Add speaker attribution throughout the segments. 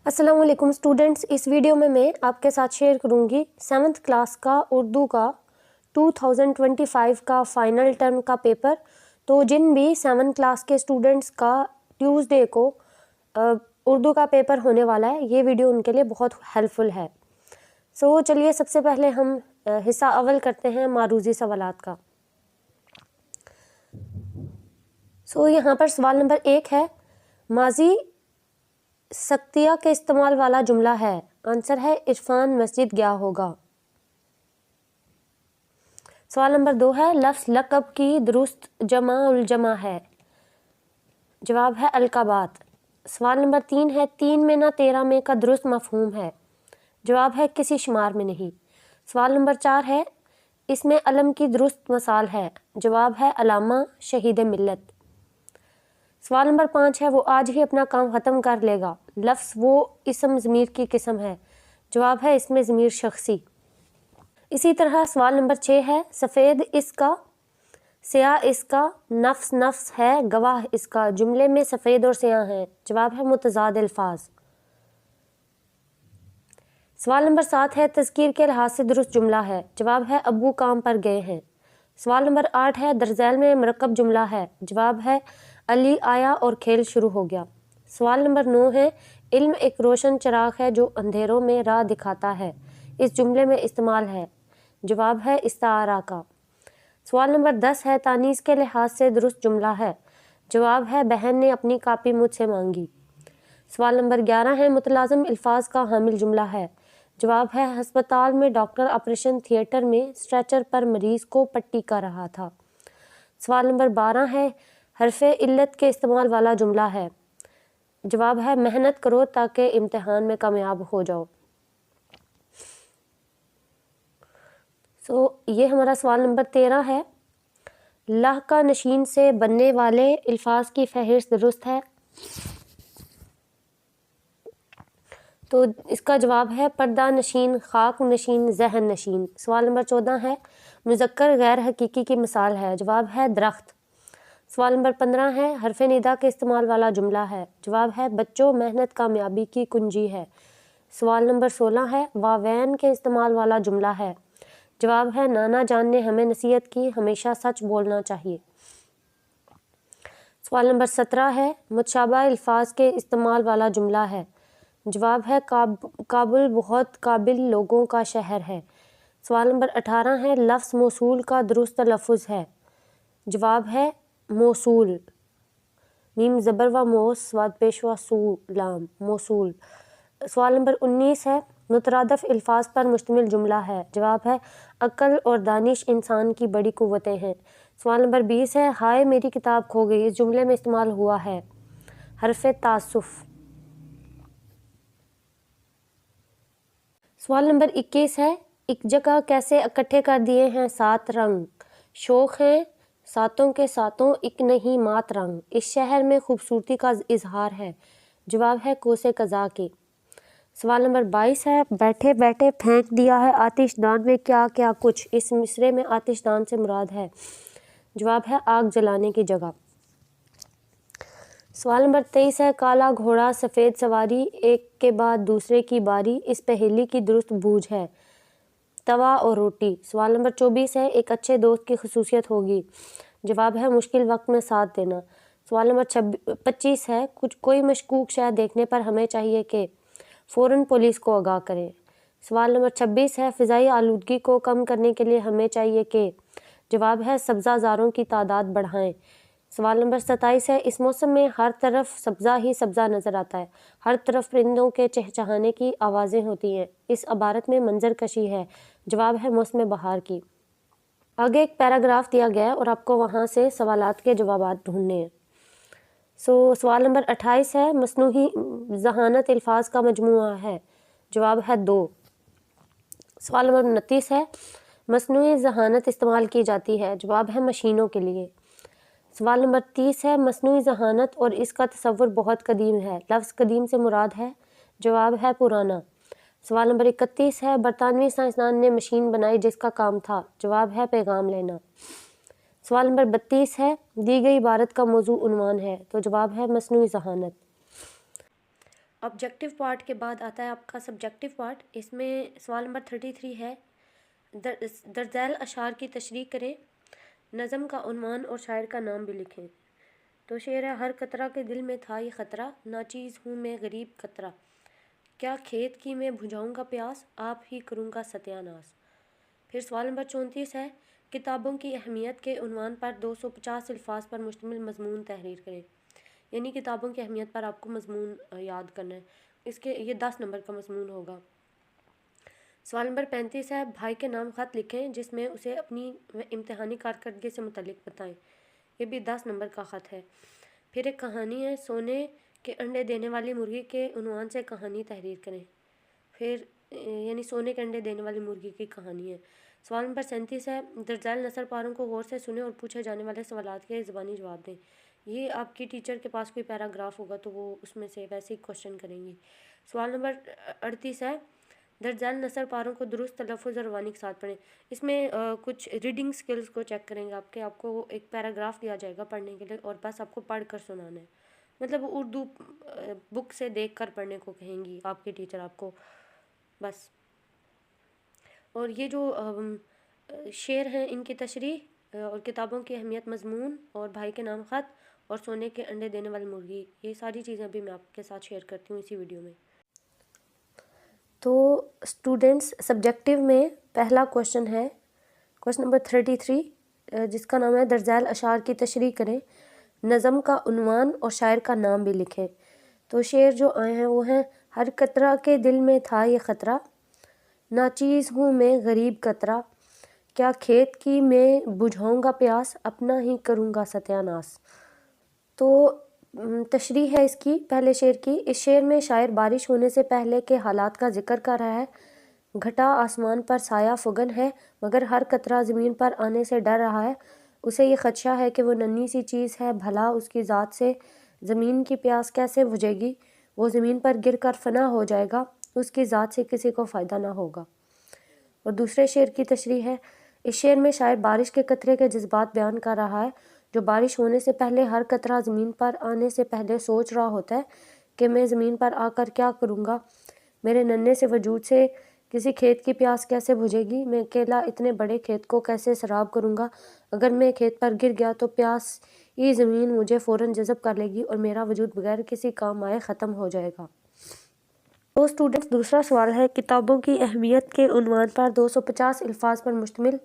Speaker 1: السلام علیکم اسٹوڈنٹس، اس ویڈیو میں آپ کے ساتھ شیئر کروں گی 7th کلاس کا اردو کا 2025 کا فائنل ٹرم کا پیپر۔ تو جن بھی 7th کلاس کے اسٹوڈنٹس کا ٹیوزڈے کو اردو کا پیپر ہونے والا ہے، یہ ویڈیو ان کے لیے بہت ہیلپ فل ہے۔ سو چلیے سب سے پہلے ہم حصہ اول کرتے ہیں معروضی سوالات کا۔ سو یہاں پر سوال نمبر 1 ہے، ماضی سکتیا کے استعمال والا جملہ ہے۔ آنسر ہے عرفان مسجد گیا ہوگا۔ سوال نمبر 2 ہے، لفظ لقب کی درست جمع الجمع ہے۔ جواب ہے القابات۔ سوال نمبر 3 ہے، 3 میں نہ 13 میں کا درست مفہوم ہے۔ جواب ہے کسی شمار میں نہیں۔ سوال نمبر 4 ہے، اس میں علم کی درست مثال ہے۔ جواب ہے علامہ شہید ملت۔ سوال نمبر 5 ہے، وہ آج ہی اپنا کام ختم کر لے گا۔ لفظ وہ اسم ضمیر کی قسم ہے۔ جواب ہے اس میں ضمیر شخصی۔ اسی طرح سوال نمبر 6 ہے، سفید اس کا، سیاہ اس کا، نفس نفس ہے، گواہ اس کا۔ جملے میں سفید اور سیاہ ہیں۔ جواب ہے متضاد الفاظ۔ سوال نمبر 7 ہے، تذکیر کے لحاظ سے درست جملہ ہے۔ جواب ہے ابو کام پر گئے ہیں۔ سوال نمبر 8 ہے، درذیل میں مرکب جملہ ہے۔ جواب ہے علی آیا اور کھیل شروع ہو گیا۔ سوال نمبر 9 ہے، علم ایک روشن چراغ ہے جو اندھیروں میں راہ دکھاتا ہے۔ اس جملے میں استعمال ہے۔ جواب ہے استعارہ کا۔ سوال نمبر 10 ہے، تانیث کے لحاظ سے درست جملہ ہے۔ جواب ہے بہن نے اپنی کاپی مجھ سے مانگی۔ سوال نمبر 11 ہے، متلازم الفاظ کا حامل جملہ ہے۔ جواب ہے ہسپتال میں ڈاکٹر آپریشن تھیٹر میں اسٹریچر پر مریض کو پٹی کر رہا تھا۔ سوال نمبر 12 ہے، حرف علت کے استعمال والا جملہ ہے۔ جواب ہے محنت کرو تاکہ امتحان میں کامیاب ہو جاؤ۔ یہ ہمارا سوال نمبر 13 ہے، لاہ کا نشین سے بننے والے الفاظ کی فہرست درست ہے۔ تو اس کا جواب ہے پردہ نشین، خاک نشین، ذہن نشین۔ سوال نمبر 14 ہے، مذکر غیر حقیقی کی مثال ہے۔ جواب ہے درخت۔ سوال نمبر 15 ہے، حرف ندا کے استعمال والا جملہ ہے۔ جواب ہے بچوں محنت کامیابی کی کنجی ہے۔ سوال نمبر 16 ہے، واوین کے استعمال والا جملہ ہے۔ جواب ہے نانا جان نے ہمیں نصیحت کی ہمیشہ سچ بولنا چاہیے۔ سوال نمبر 17 ہے، متشابہ الفاظ کے استعمال والا جملہ ہے۔ جواب ہے کابل بہت قابل لوگوں کا شہر ہے۔ سوال نمبر 18 ہے، لفظ موصول کا درست تلفظ ہے۔ جواب ہے موصول، میم زبر و موس صاد پیش و سو لام، موصول۔ سوال نمبر 19 ہے، مترادف الفاظ پر مشتمل جملہ ہے۔ جواب ہے عقل اور دانش انسان کی بڑی قوتیں ہیں۔ سوال نمبر 20 ہے، ہائے میری کتاب کھو گئی، اس جملے میں استعمال ہوا ہے حرف تاسف۔ سوال نمبر 21 ہے، ایک جگہ کیسے اکٹھے کر دیے ہیں 7 رنگ، شوق ہیں ساتوں کے ساتوں ایک نہیں مات رنگ، اس شہر میں خوبصورتی کا اظہار ہے۔ جواب ہے کوس قزح کے۔ سوال نمبر 22 ہے، بیٹھے بیٹھے پھینک دیا ہے آتش دان میں کیا کیا کچھ، اس مصرعے میں آتش دان سے مراد ہے۔ جواب ہے آگ جلانے کی جگہ۔ سوال نمبر 23 ہے، کالا گھوڑا سفید سواری ایک کے بعد دوسرے کی باری، اس پہیلی کی درست بوجھ ہے توا اور روٹی۔ سوال نمبر 24 ہے، ایک اچھے دوست کی خصوصیت ہوگی۔ جواب ہے مشکل وقت میں ساتھ دینا۔ سوال نمبر 25 ہے، کوئی مشکوک شے دیکھنے پر ہمیں چاہیے کہ فوراً پولیس کو آگاہ کریں۔ سوال نمبر 26 ہے، فضائی آلودگی کو کم کرنے کے لیے ہمیں چاہیے کہ۔ جواب ہے سبزہ زاروں کی تعداد بڑھائیں۔ سوال نمبر 27 ہے، اس موسم میں ہر طرف سبزہ ہی سبزہ نظر آتا ہے، ہر طرف پرندوں کے چہچہانے کی آوازیں ہوتی ہیں، اس عبارت میں منظر کشی ہے۔ جواب ہے موسم بہار کی۔ آگے ایک پیراگراف دیا گیا ہے اور آپ کو وہاں سے سوالات کے جوابات ڈھونڈنے ہیں۔ سوال نمبر 28 ہے، مصنوعی ذہانت الفاظ کا مجموعہ ہے۔ جواب ہے 2۔ سوال نمبر 29 ہے، مصنوعی ذہانت استعمال کی جاتی ہے۔ جواب ہے مشینوں کے لیے۔ سوال نمبر 30 ہے، مصنوعی ذہانت اور اس کا تصور بہت قدیم ہے، لفظ قدیم سے مراد ہے۔ جواب ہے پرانا۔ سوال نمبر 31 ہے، برطانوی سائنسدان نے مشین بنائی جس کا کام تھا۔ جواب ہے پیغام لینا۔ سوال نمبر 32 ہے، دی گئی عبارت کا موضوع عنوان ہے، تو جواب ہے مصنوعی ذہانت۔ آبجیکٹیو پارٹ کے بعد آتا ہے آپ کا سبجیکٹیو پارٹ. اس میں سوال نمبر 33 ہے درج ذیل اشعار کی تشریح کریں. نظم کا عنوان اور شاعر کا نام بھی لکھیں. تو شعر ہے: ہر قطرہ کے دل میں تھا یہ خطرہ، ناچیز ہوں میں غریب قطرہ، کیا کھیت کی میں بجھاؤں گا پیاس، آپ ہی کروں گا ستیہ ناس. پھر سوال نمبر 34 ہے کتابوں کی اہمیت کے عنوان پر 250 الفاظ پر مشتمل مضمون تحریر کریں. یعنی کتابوں کی اہمیت پر آپ کو مضمون یاد کرنا ہے. اس کے یہ 10 نمبر کا مضمون ہوگا. سوال نمبر 35 ہے بھائی کے نام خط لکھیں جس میں اسے اپنی امتحانی کارکردگی سے متعلق بتائیں. یہ بھی 10 نمبر کا خط ہے. پھر ایک کہانی ہے سونے کے انڈے دینے والی مرغی کے عنوان سے کہانی تحریر کریں. پھر یعنی سونے کے انڈے دینے والی مرغی کی کہانی ہے. سوال نمبر 37 ہے درج ذیل نثر پاروں کو غور سے سنیں اور پوچھے جانے والے سوالات کے زبانی جواب دیں. یہ آپ کی ٹیچر کے پاس کوئی پیراگراف ہوگا تو وہ اس میں سے ویسے ہی کوشچن کریں گی. سوال نمبر 38 ہے درج ذیل نثر پاروں کو درست تلفظ اور روانی کے ساتھ پڑھیں. اس میں کچھ ریڈنگ سکلز کو چیک کریں گے آپ کو ایک پیراگراف دیا جائے گا پڑھنے کے لیے اور بس آپ کو پڑھ کر سنانا ہے. مطلب اردو بک سے دیکھ کر پڑھنے کو کہیں گی آپ کی ٹیچر آپ کو بس. اور یہ جو شعر ہیں ان کی تشریح اور کتابوں کی اہمیت، مضمون اور بھائی کے نام خط اور سونے کے انڈے دینے والی مرغی، یہ ساری چیزیں بھی میں آپ کے ساتھ شیئر کرتی ہوں اسی ویڈیو میں. تو اسٹوڈنٹس سبجیکٹیو میں پہلا کوشچن ہے کوشچن نمبر 33 جس کا نام ہے درج ذیل اشعار کی تشریح کریں. نظم کا عنوان اور شاعر کا نام بھی لکھیں. تو شعر جو آئے ہیں وہ ہیں: ہر قطرہ کے دل میں تھا یہ خطرہ، ناچیز ہوں میں غریب قطرہ، کیا کھیت کی میں بجھاؤں گا پیاس، اپنا ہی کروں گا ستیہ ناس. تو تشریح ہے اس کی پہلے شعر کی. اس شعر میں شاعر بارش ہونے سے پہلے کے حالات کا ذکر کر رہا ہے. گھٹا آسمان پر سایہ فگن ہے، مگر ہر قطرہ زمین پر آنے سے ڈر رہا ہے. اسے یہ خدشہ ہے کہ وہ ننھی سی چیز ہے، بھلا اس کی ذات سے زمین کی پیاس کیسے بجھے گی، وہ زمین پر گر کر فنا ہو جائے گا، اس کی ذات سے کسی کو فائدہ نہ ہوگا. اور دوسرے شعر کی تشریح ہے. اس شعر میں شاعر بارش کے قطرے کے جذبات بیان کر رہا ہے، جو بارش ہونے سے پہلے ہر قطرہ زمین پر آنے سے پہلے سوچ رہا ہوتا ہے کہ میں زمین پر آ کر کیا کروں گا، میرے ننھے سے وجود سے کسی کھیت کی پیاس کیسے بجھے گی، میں اکیلا اتنے بڑے کھیت کو کیسے سیراب کروں گا، اگر میں کھیت پر گر گیا تو پیاس یہ زمین مجھے فوراً جذب کر لے گی اور میرا وجود بغیر کسی کام آئے ختم ہو جائے گا. تو اسٹوڈنٹس دوسرا سوال ہے کتابوں کی اہمیت کے عنوان پر 250 الفاظ پر مشتمل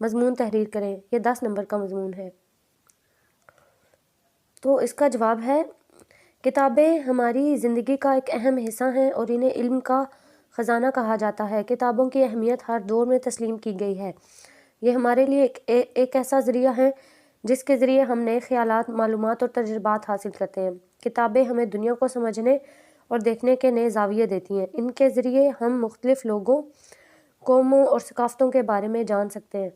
Speaker 1: مضمون تحریر کریں. یہ 10 نمبر کا مضمون ہے. تو اس کا جواب ہے کتابیں ہماری زندگی کا ایک اہم حصہ ہیں اور انہیں علم کا خزانہ کہا جاتا ہے. کتابوں کی اہمیت ہر دور میں تسلیم کی گئی ہے. یہ ہمارے لیے ایک ایسا ذریعہ ہے جس کے ذریعے ہم نئے خیالات، معلومات اور تجربات حاصل کرتے ہیں. کتابیں ہمیں دنیا کو سمجھنے اور دیکھنے کے نئے زاویے دیتی ہیں. ان کے ذریعے ہم مختلف لوگوں، قوموں اور ثقافتوں کے بارے میں جان سکتے ہیں.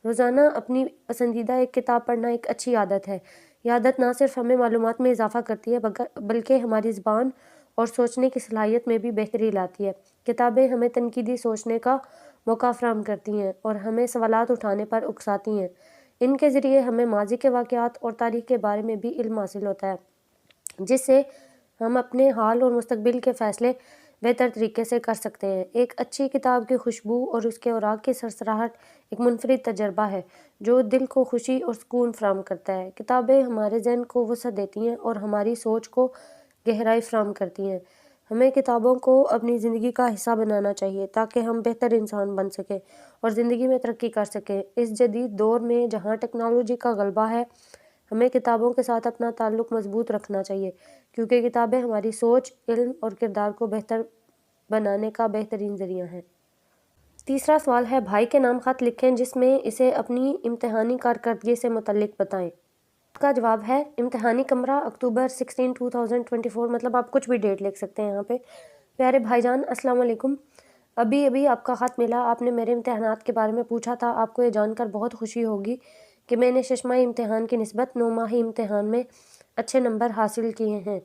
Speaker 1: روزانہ اپنی پسندیدہ ایک کتاب پڑھنا ایک اچھی عادت ہے. یہ عادت نہ صرف ہمیں معلومات میں اضافہ کرتی ہے بلکہ ہماری زبان اور سوچنے کی صلاحیت میں بھی بہتری لاتی ہے. کتابیں ہمیں تنقیدی سوچنے کا موقع فراہم کرتی ہیں اور ہمیں سوالات اٹھانے پر اکساتی ہیں. ان کے ذریعے ہمیں ماضی کے واقعات اور تاریخ کے بارے میں بھی علم حاصل ہوتا ہے، جس سے ہم اپنے حال اور مستقبل کے فیصلے بہتر طریقے سے کر سکتے ہیں. ایک اچھی کتاب کی خوشبو اور اس کے اوراق کی سرسراہٹ ایک منفرد تجربہ ہے جو دل کو خوشی اور سکون فراہم کرتا ہے. کتابیں ہمارے ذہن کو وسعت دیتی ہیں اور ہماری سوچ کو گہرائی فراہم کرتی ہیں. ہمیں کتابوں کو اپنی زندگی کا حصہ بنانا چاہیے تاکہ ہم بہتر انسان بن سکیں اور زندگی میں ترقی کر سکیں. اس جدید دور میں جہاں ٹیکنالوجی کا غلبہ ہے، ہمیں کتابوں کے ساتھ اپنا تعلق مضبوط رکھنا چاہیے کیونکہ کتابیں ہماری سوچ، علم اور کردار کو بہتر بنانے کا بہترین ذریعہ ہیں. تیسرا سوال ہے بھائی کے نام خط لکھیں جس میں اسے اپنی امتحانی کارکردگی سے متعلق بتائیں. اس کا جواب ہے امتحانی کمرہ اکتوبر 16 2024. مطلب آپ کچھ بھی ڈیٹ لکھ سکتے ہیں یہاں پہ. پیارے بھائی جان السلام علیکم. ابھی آپ کا خط ملا. آپ نے میرے امتحانات کے بارے میں پوچھا تھا. آپ کو یہ جان کر بہت خوشی ہوگی کہ میں نے 6 ماہی امتحان کی نسبت 9 ماہی امتحان میں اچھے نمبر حاصل کیے ہیں.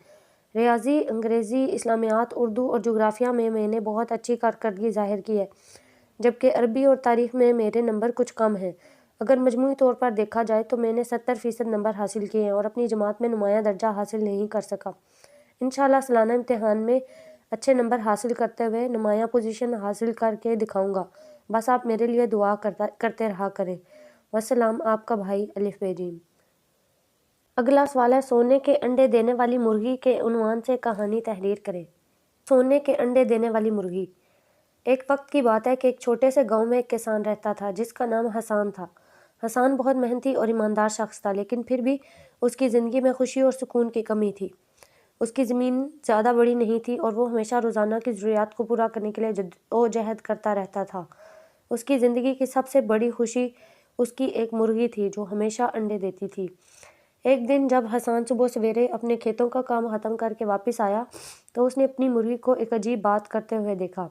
Speaker 1: ریاضی، انگریزی، اسلامیات، اردو اور جغرافیہ میں نے بہت اچھی کارکردگی ظاہر کی ہے، جبکہ عربی اور تاریخ میں میرے نمبر کچھ کم ہیں. اگر مجموعی طور پر دیکھا جائے تو میں نے 70% نمبر حاصل کیے ہیں اور اپنی جماعت میں نمایاں درجہ حاصل نہیں کر سکا. انشاءاللہ سالانہ امتحان میں اچھے نمبر حاصل کرتے ہوئے نمایاں پوزیشن حاصل کر کے دکھاؤں گا، بس آپ میرے لیے دعا کرتے رہا کریں۔ والسلام، آپ کا بھائی الف ب ج۔ اگلا سوال ہے، سونے کے انڈے دینے والی مرغی کے عنوان سے کہانی تحریر کریں۔ سونے کے انڈے دینے والی مرغی۔ ایک وقت کی بات ہے کہ ایک چھوٹے سے گاؤں میں ایک کسان رہتا تھا جس کا نام حسان تھا۔ حسان بہت محنتی اور ایماندار شخص تھا، لیکن پھر بھی اس کی زندگی میں خوشی اور سکون کی کمی تھی۔ اس کی زمین زیادہ بڑی نہیں تھی اور وہ ہمیشہ روزانہ کی ضروریات کو پورا کرنے کے لیے جدوجہد کرتا رہتا تھا۔ اس کی زندگی کی سب سے بڑی خوشی اس کی ایک مرغی تھی جو ہمیشہ انڈے دیتی تھی۔ ایک دن جب حسان صبح سویرے اپنے کھیتوں کا کام ختم کر کے واپس آیا تو اس نے اپنی مرغی کو ایک عجیب بات کرتے ہوئے دیکھا۔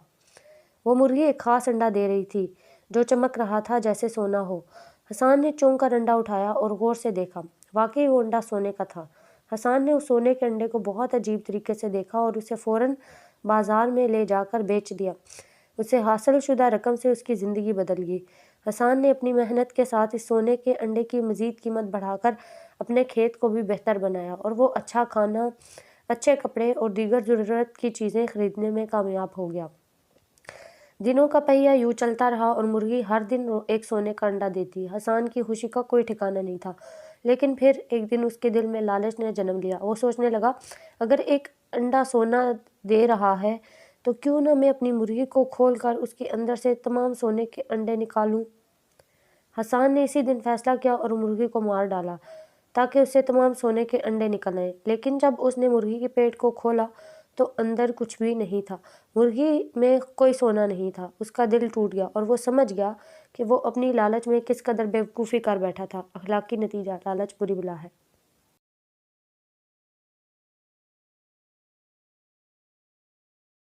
Speaker 1: وہ مرغی ایک خاص انڈا دے رہی تھی جو چمک رہا تھا جیسے سونا ہو۔ حسان نے چونک کر انڈا اٹھایا اور غور سے دیکھا، واقعی وہ انڈا سونے کا تھا۔ حسان نے اس سونے کے انڈے کو بہت عجیب طریقے سے دیکھا اور اسے فوراً بازار میں لے جا کر بیچ دیا۔ اسے حاصل شدہ رقم سے اس کی زندگی بدل گئی۔ حسان نے اپنی محنت کے ساتھ اس سونے کے انڈے کی مزید قیمت بڑھا کر اپنے کھیت کو بھی بہتر بنایا اور وہ اچھا کھانا، اچھے کپڑے اور دیگر ضرورت کی چیزیں خریدنے میں کامیاب ہو گیا۔ دنوں کا پہیہ یوں چلتا رہا اور مرغی ہر دن ایک سونے کا انڈا دیتی۔ حسان کی خوشی کا کوئی ٹھکانہ نہیں تھا، لیکن پھر ایک دن اس کے دل میں لالچ نے جنم لیا۔ وہ سوچنے لگا، اگر ایک انڈا سونا دے رہا ہے تو کیوں نہ میں اپنی مرغی کو کھول کر اس کے اندر سے تمام سونے کے انڈے نکالوں۔ حسان نے اسی دن فیصلہ کیا اور مرغی کو مار ڈالا تاکہ اس سے تمام سونے کے انڈے نکل آئیں۔ لیکن جب اس نے مرغی کے پیٹ کو کھولا تو اندر کچھ بھی نہیں تھا، مرغی میں کوئی سونا نہیں تھا۔ اس کا دل ٹوٹ گیا اور وہ سمجھ گیا کہ وہ اپنی لالچ میں کس قدر بیوقوفی کر بیٹھا تھا۔ اخلاقی نتیجہ، لالچ بری بلا ہے۔